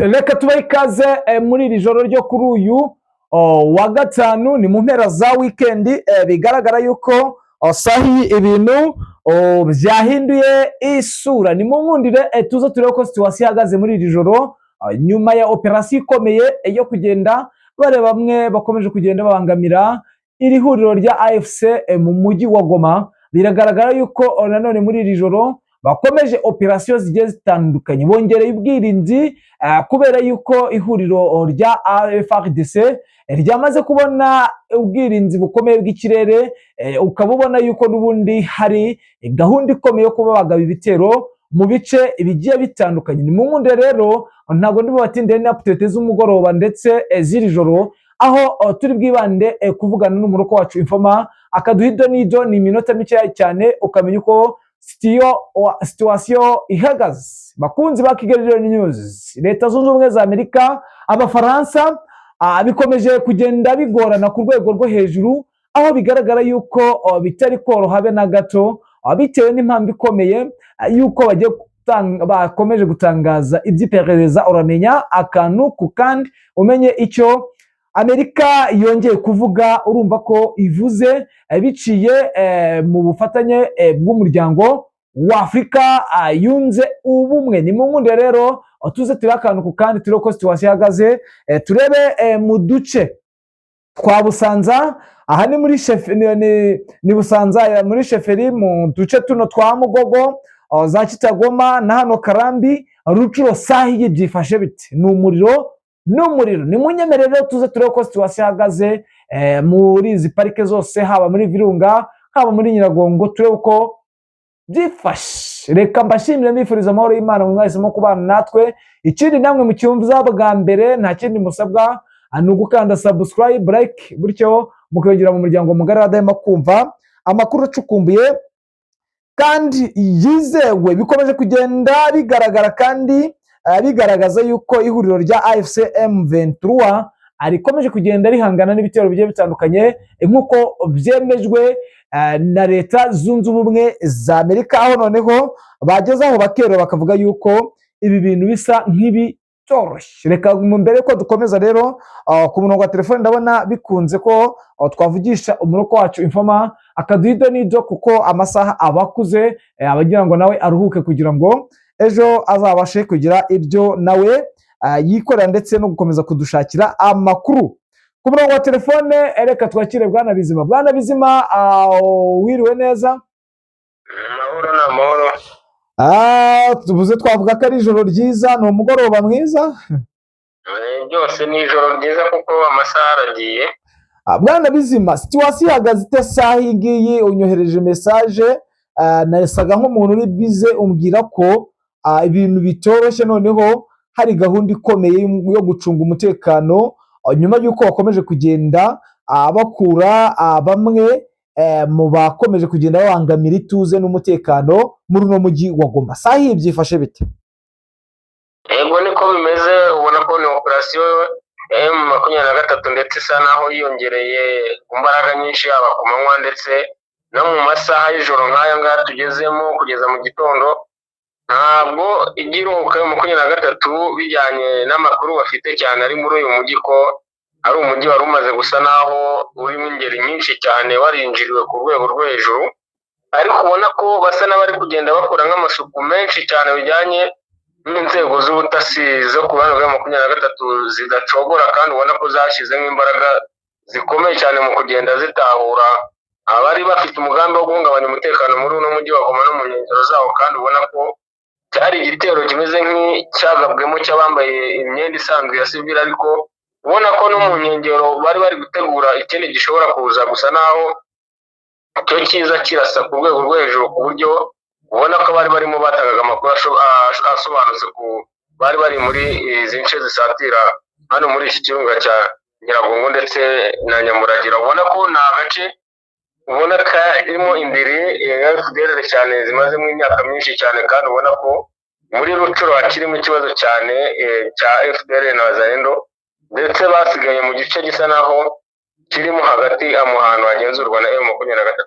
reka tubahe ikaze muri iri joro ryo kuri uyu wa gatanu, ni mu mpera za wikendi. Bigaragara yuko sahi ibintu byahinduye isura. Ni mu nkundire tuze turebe ko situwasiyo ihagaze muri iri joro nyuma ya operasiyo ikomeye yo kugenda bareba bamwe bakomeje kugenda babangamira iri huriro rya AFC mu mujyi wa Goma. Biragaragara yuko nanone muri iri joro bakomeje operasiyo zigiye zitandukanye, bongereye ubwirinzi kubera yuko ihuriro rya FARDC ryamaze kubona ubwirinzi bukomeye bw'ikirere. Ukaba ubona yuko n'ubundi hari gahunda ikomeye yo kuba bagaba ibitero mu bice bigiye bitandukanye. Ni mu nkunde rero ntabwo ndi bubatindire na update z'umugoroba ndetse z'iri joro, aho turi bwibande kuvugana n'umuruko wacu Informa akaduhido nido ni iminota mike cyane ukamenya uko situwasiyo ihagaze. Bakunzi ba Kigali News, Leta Zunze Ubumwe za Amerika, Abafaransa bikomeje kugenda bigorana ku rwego rwo hejuru, aho bigaragara yuko bitari koroha habe na gato, bitewe n'impamvu ikomeye yuko bakomeje gutangaza iby'iperereza. Uramenya akantu ku kandi umenye icyo Amerika yongeye kuvuga, urumva ko ivuze biciye mu bufatanye bw'umuryango wa Afurika yunze ubumwe. Ni mu nkunde rero tuze turi akantu ku kandi turebe ko situwasiyo ihagaze. Turebe mu duce twa Busanza, aha ni muri ni Busanza muri Sheferi, mu duce tuno twa Mugogo, za Kitagoma na hano Karambi, Rucuro, sahi byifashe bite? Ni umuriro ni munyemerere tuze turebe ko situwasiyo ihagaze muri izi parike zose, haba muri Virunga haba muri Nyiragongo, turebe ko byifashe. Reka mbashimire mbifuriza amahoro y'Imana mu mwahisemo kubana natwe. Ikindi namwe mu cyumva bwa mbere nta kindi musabwa ni ugukanda subscribe, like, bityo mukiyongera mu muryango mugari wadahema kumva amakuru acukumbuye kandi yizewe. Bikomeje kugenda bigaragara kandi bigaragaza yuko ihuriro rya AFC M23 rikomeje kugenda rihangana n'ibitero bigiye bitandukanye nk'uko byemejwe na Leta Zunze Ubumwe za Amerika, aho noneho bageze aho bakero bakavuga yuko ibi bintu bisa nk'ibitoroshye. Reka mbere ko dukomeza rero ku murongo wa telefone ndabona bikunze ko twavugisha umuruko wacu Informa akaduhido nido, kuko amasaha abakuze abagira ngo nawe aruhuke kugira ngo ejo azabashe kugira ibyo nawe yikorera ndetse no gukomeza kudushakira amakuru. Ku murongo wa telefone reka twakire Bwana Bizima. Bwana Bizima, wiriwe neza? Amahoro ni amahoro. Tuvuze twavuga ko ari ijoro ryiza, ni umugoroba mwiza? Byose ni ijoro ryiza kuko amasaha aragiye. Bwana Bizima, situwasiyo ihagaze ite saha iyi ngiyi? Unyohereje mesaje, nasaga nk'umuntu uri bize umbwira ko ibintu bitoroshye, noneho hari gahunda ikomeye yo gucunga umutekano nyuma y'uko bakomeje kugenda bakura bamwe mu bakomeje kugenda babangamira ituze n'umutekano muri uno mujyi wa Goma. Sahi byifashe bite? Yego niko bimeze, ubona ko ni operasiyo M23 ndetse isa naho yiyongereye imbaraga nyinshi, yaba ku manywa ndetse no mu masaha y'ijoro nk'aya ngaya tugezemo kugeza mu gitondo. Ntabwo igiruka M23 bijyanye n'amakuru bafite cyane ari muri uyu mujyi, ko ari umujyi wari umaze gusa naho urimo ingeri nyinshi cyane, warinjiriwe ku rwego rwo hejuru, ariko ubona ko basa n'abari kugenda bakora nk'amasuku menshi cyane bijyanye n'inzego z'ubutasi zo ku bantu ba M23 zidacogora, kandi ubona ko zashyizemo imbaraga zikomeye cyane mu kugenda zitahura abari bafite umugambi wo guhungabanya umutekano muri uno mujyi wa Goma no mu nkengero zawo. Kandi ubona ko cyari igitero kimeze nk'icyagabwemo cy'abambaye imyenda isanzwe ya sivile, ariko ubona ko no mu nkengero bari gutegura ikindi gishobora kuza gusa naho cyo cyiza kirasa ku rwego rwo hejuru, ku buryo ubona ko bari barimo batangaga amakuru asobanutse ku bari muri izi nce zisatira hano muri iki kirunga cya Nyiragongo ndetse na Nyamuragira. Ubona ko ni agace ubona ko irimo indiri FDLR cyane zimazemo imyaka myinshi cyane, kandi ubona ko muri Rucuro hakirimo ikibazo cyane cya FDLR na Wazalendo, ndetse basigaye mu gice gisa naho kirimo hagati mu hantu hagenzurwa na M23.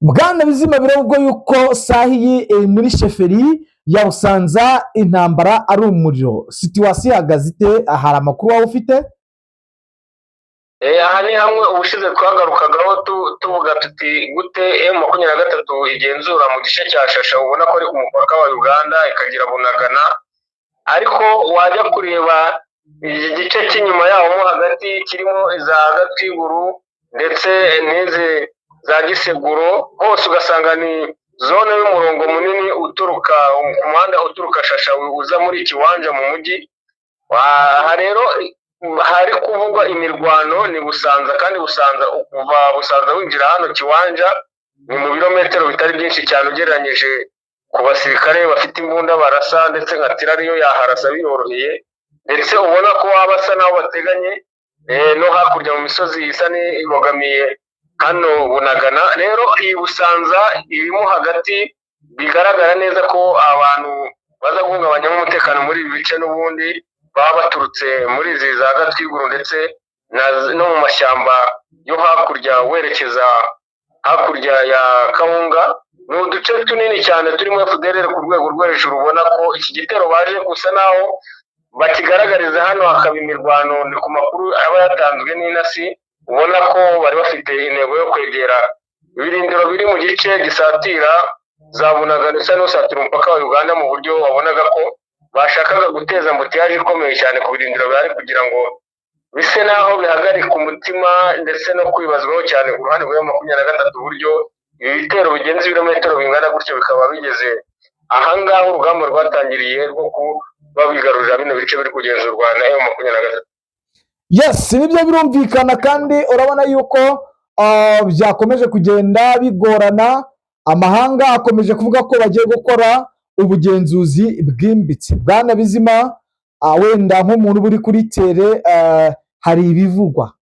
Bwana Bizima, biravugwa yuko sahi muri Sheferi ya Busanza intambara ari umuriro, situwasiyo ihagaze ite? Hari amakuru waba ufite? aha ni hamwe ubushize twagarukagaho tuvuga tuti gute M23 igenzura mu gice cya Shasha, ubona ko ari ku mupaka wa Uganda ikagira Bunagana, ariko wajya kureba iki gice cy'inyuma yaho mo hagati kirimo za Gatwiguru ndetse n'izi za Giseguro, hose ugasanga ni zone y'umurongo munini uturuka ku muhanda uturuka Shasha uza muri Kiwanja mu mujyi. Aha rero hari kuvugwa imirwano ni Busanza, kandi Busanza kuva Busanza winjira hano Kiwanja ni mu birometero bitari byinshi cyane ugereranyije ku basirikare bafite imbunda barasa, ndetse nka tira ariyo yaharasa biyoroheye, ndetse ubona ko waba asa naho bateganye no hakurya mu misozi isa n'ibogamiye hano Bunagana. Rero iyi Busanza irimo hagati, bigaragara neza ko abantu baza guhungabanya umutekano muri ibi bice n'ubundi baba baturutse muri izi za Gatwiguru ndetse no mu mashyamba yo hakurya werekeza hakurya ya Kawunga. Ni uduce tunini cyane turimo FDLR ku rwego rwo hejuru, ubona ko iki gitero baje gusa naho bakigaragariza hano hakaba imirwano. Ni ku makuru aba yatanzwe n'intasi, ubona ko bari bafite intego yo kwegera ibirindiro biri mu gice gisatira za Bunagana ndetse n'usatira umupaka wa Uganda, mu buryo wabonaga ko bashakaga guteza mbutiyaje ikomeye cyane ku birindiro bihari, kugira ngo bise naho bihagarika umutima ndetse no kwibazwaho cyane ku ruhande rwa M23 uburyo ibi bitero bigenza ibirometero bingana gutyo bikaba bigeze ahangaha urugamba rwatangiriye rwo kuba bigarurira bino bice biri kugenzurwa na M23. Yes, nibyo birumvikana, kandi urabona yuko byakomeje kugenda bigorana. Amahanga akomeje kuvuga ko bagiye gukora ubugenzuzi bwimbitse. Bwana Bizima, wenda nk'umuntu uri kuri tere, hari ibivugwa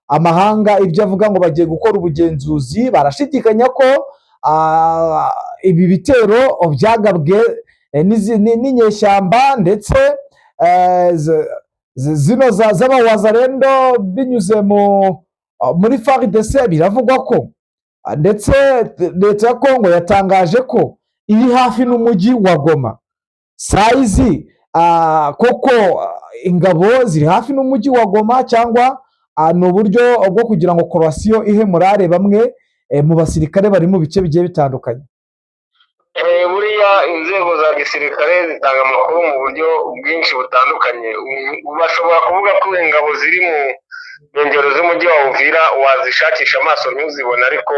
amahanga ibyo avuga ngo bagiye gukora ubugenzuzi, barashidikanya ko ibi bitero byagabwe n'inyeshyamba ndetse zino z'abawazarendo binyuze muri FARDC. Biravugwa ko ndetse leta ya Kongo yatangaje ko iri hafi n'umujyi wa Goma. Saizi koko ingabo ziri hafi n'umujyi wa Goma, cyangwa ni uburyo bwo kugira ngo korasiyo ihe murare bamwe mu basirikare bari mu bice bigiye bitandukanye? Buriya inzego za gisirikare zitanga amakuru mu buryo bwinshi butandukanye. Bashobora kuvuga ko ingabo ziri mu nkengero z'umujyi wa Uvira wazishakisha amaso ntuzibone, ariko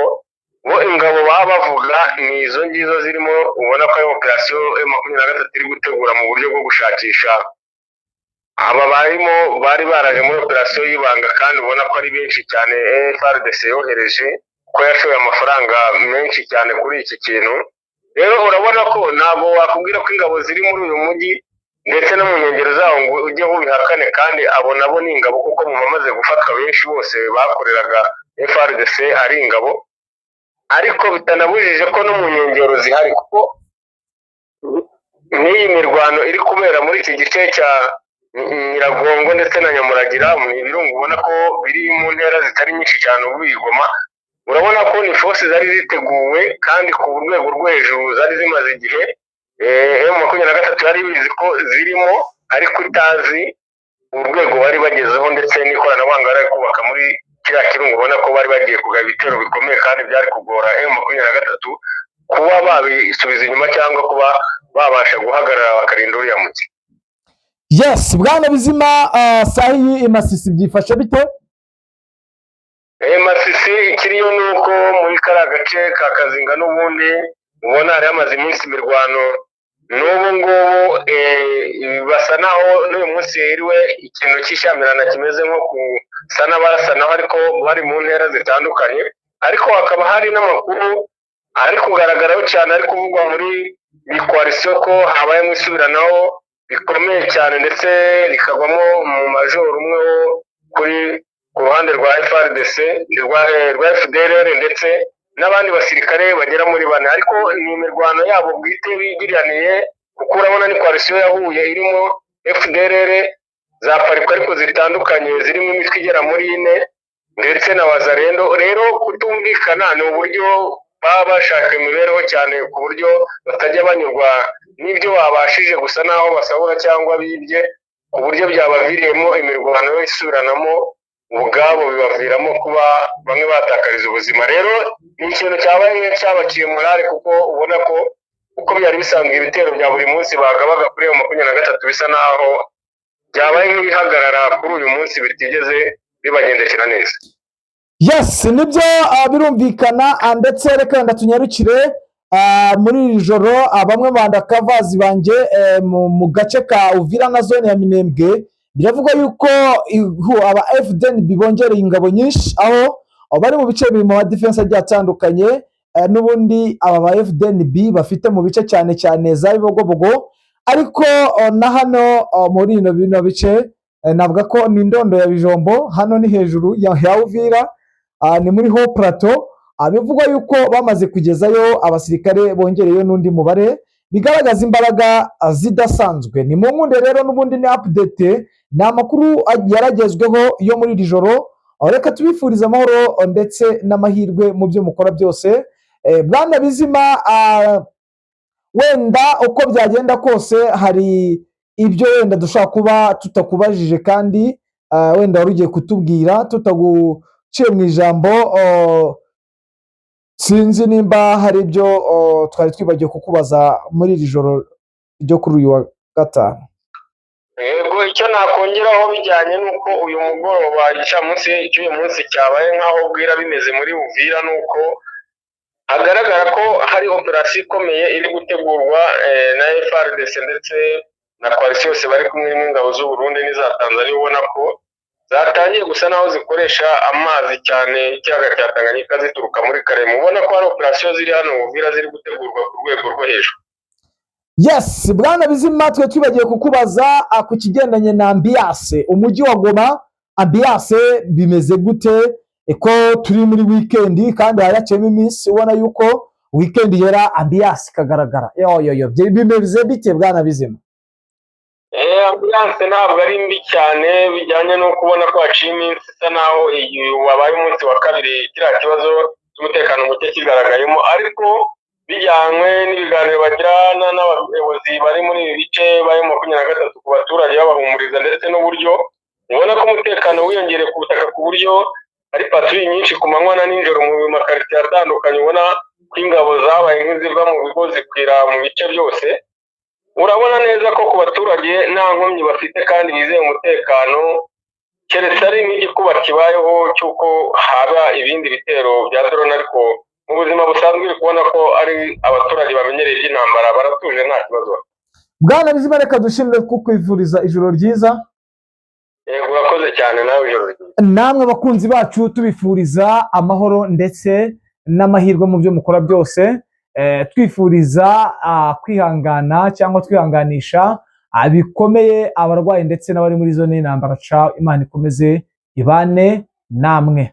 bo ingabo baba bavuga ni izo ngizo zirimo, ubona ko ari operasiyo M23 iri gutegura mu buryo bwo gushakisha aba bari baraje muri operasiyo y'ibanga, kandi ubona ko ari benshi cyane FARDC yohereje, ko yashoye amafaranga menshi cyane kuri iki kintu. Rero urabona ko ntabwo wakubwira ko ingabo ziri muri uyu mujyi ndetse no mu nkengero zawo ngo ujye ubihakane, kandi abo nabo ni ingabo, kuko mu bamaze gufatwa benshi bose bakoreraga FARDC ari ingabo, ariko bitanabujije ko no mu nkengero zihari, kuko n'iyi mirwano iri kubera muri iki gice cya Nyiragongo ndetse na Nyamuragira mu Birungu, ubona ko biri mu ntera zitari nyinshi cyane ubu Goma. Urabona ko ni force zari ziteguwe kandi ku rwego rwo hejuru, zari zimaze igihe M23 yari bizi ko zirimo, ariko itazi urwego bari bagezeho ndetse n'ikoranabuhanga bari kubaka muri kiriya kirungu. Ubona ko bari bagiye kugaba ibitero bikomeye, kandi byari kugora M23 kuba babisubiza inyuma cyangwa kuba babasha guhagarara bakarinda uriya muti. Yes, Bwana Bizima, sahi Masisi byifashe bite? Masisi ikiriyo ni uko muri kariya gace ka Kazinga n'ubundi ubona hari hamaze iminsi imirwano, n'ubu ngubu basa naho n'uyu munsi hiriwe ikintu cy'ishyamirana kimeze nko gusa n'abarasanaho, ariko bari mu ntera zitandukanye. Ariko hakaba hari n'amakuru ari kugaragaraho cyane, ari kuvugwa muri iyi koalisiyo ko habayemo isubiranaho bikomeye cyane, ndetse rikagwamo mu majoro umwe wo ku ruhande rwa FARDC, rwa FDLR ndetse n'abandi basirikare bagera muri 4. ariko ni imirwano yabo bwite bigiraniye, kuko urabona ni koalisiyo yahuye irimo FDLR za pariko ariko zitandukanye, zirimo imitwe igera muri 4 ndetse na wazarendo. Rero kutumvikana ni uburyo baba bashaka imibereho cyane ku buryo batajya banyurwa n'ibyo babashije gusa naho basahura cyangwa bibye, ku buryo byabaviriyemo imirwano yo isubiranamo ubwabo, bibaviramo kuba bamwe batakariza ubuzima. Rero ni ikintu cyabaye cyabaciye morale, kuko ubona ko uko byari bisanzwe ibitero bya buri munsi bagabaga kuri M23 bisa naho byabaye nk'ibihagarara kuri uyu munsi, bitigeze bibagendekera neza. Yes, nibyo birumvikana, ndetse reka wenda tunyarukire muri iri joro bamwe bandakavazi banjye mu gace ka Uvira na zone ya Minembwe, biravuga yuko aba FDNB bongereye ingabo nyinshi, aho bari mu bice biri mu defense agiye atandukanye, n'ubundi aba ba FDNB bafite mu bice cyane cyane za Bibogobogo, ariko na hano muri bino bice navuga ko ni Ndondo ya Bijombo, hano ni hejuru ya Uvira, ni muri ho plateau, bivugwa yuko bamaze kugezayo abasirikare bongereyo n'undi mubare, bigaragaza imbaraga zidasanzwe. Ni mu nkunde rero n'ubundi ni update, ni amakuru yaragezweho yo muri iri joro. Reka tubifuriza amahoro ndetse n'amahirwe mu byo mukora byose. Bwana Bizima, wenda uko byagenda kose hari ibyo wenda dushobora kuba tutakubajije, kandi wenda wari ugiye kutubwira tutaguciye mu ijambo. Sinzi nimba hari ibyo twari twibagiwe kukubaza muri iri joro ryo kuri uyu wa gatanu. Yego, icyo nakongeraho bijyanye n'uko uyu mugoroba igicamunsi cy'uyu munsi cyabaye nk'aho bwira bimeze muri Uvira, n'uko hagaragara ko hari operasiyo ikomeye iri gutegurwa na FARDC ndetse na coalition yose bari kumwe n'ingabo z'u Burundi n'iza Tanzania, ubona ko zatangiye gusa naho zikoresha amazi cyane ikiyaga cya Tanganyika zituruka muri Karema. Ubona ko hari operasiyo ziri hano Uvira ziri gutegurwa ku rwego rwo hejuru. Yes, Bwana Bizima, twe twibagiye kukubaza ku kigendanye na ambiance umujyi wa Goma. Ambiance bimeze gute? Eko turi muri weekend kandi haraciyemo iminsi, ubona yuko weekend yera ambiance ikagaragara. Yo bimeze bite Bwana Bizima? Ambiance ntabwo ari mbi cyane, bijyanye no kubona ko haciye iminsi isa naho wabaye umunsi wa kabiri kiriya kibazo cy'umutekano muke kigaragayemo, ariko bijyanywe n'ibiganiro bagirana n'abayobozi bari muri ibi bice bari 23 ku baturage babahumuriza, ndetse n'uburyo ubona ko umutekano wiyongere ku butaka, ku buryo ari patrouille nyinshi ku manywa na nijoro mu makaritiye atandukanye. Ubona ko ingabo zabaye nk'iziva mu bigo zikwira mu bice byose. Urabona neza ko ku baturage nta nkomyi bafite kandi bizeye umutekano, keretse ari n'igikuba kibayeho cy'uko haba ibindi bitero bya drone, ariko mu buzima busanzwe uri kubona ko ari abaturage bamenyereye iby'intambara, baratuje nta kibazo. Bwana Bizima, reka dushimire kukwifuriza ijoro ryiza. Yego, urakoze cyane nawe, ijoro ryiza. Namwe bakunzi bacu tubifuriza amahoro ndetse n'amahirwe mu byo mukora byose. Twifuriza kwihangana cyangwa twihanganisha bikomeye abarwayi ndetse n'abari muri zone y'intambara. Imana ikomeze ibane namwe.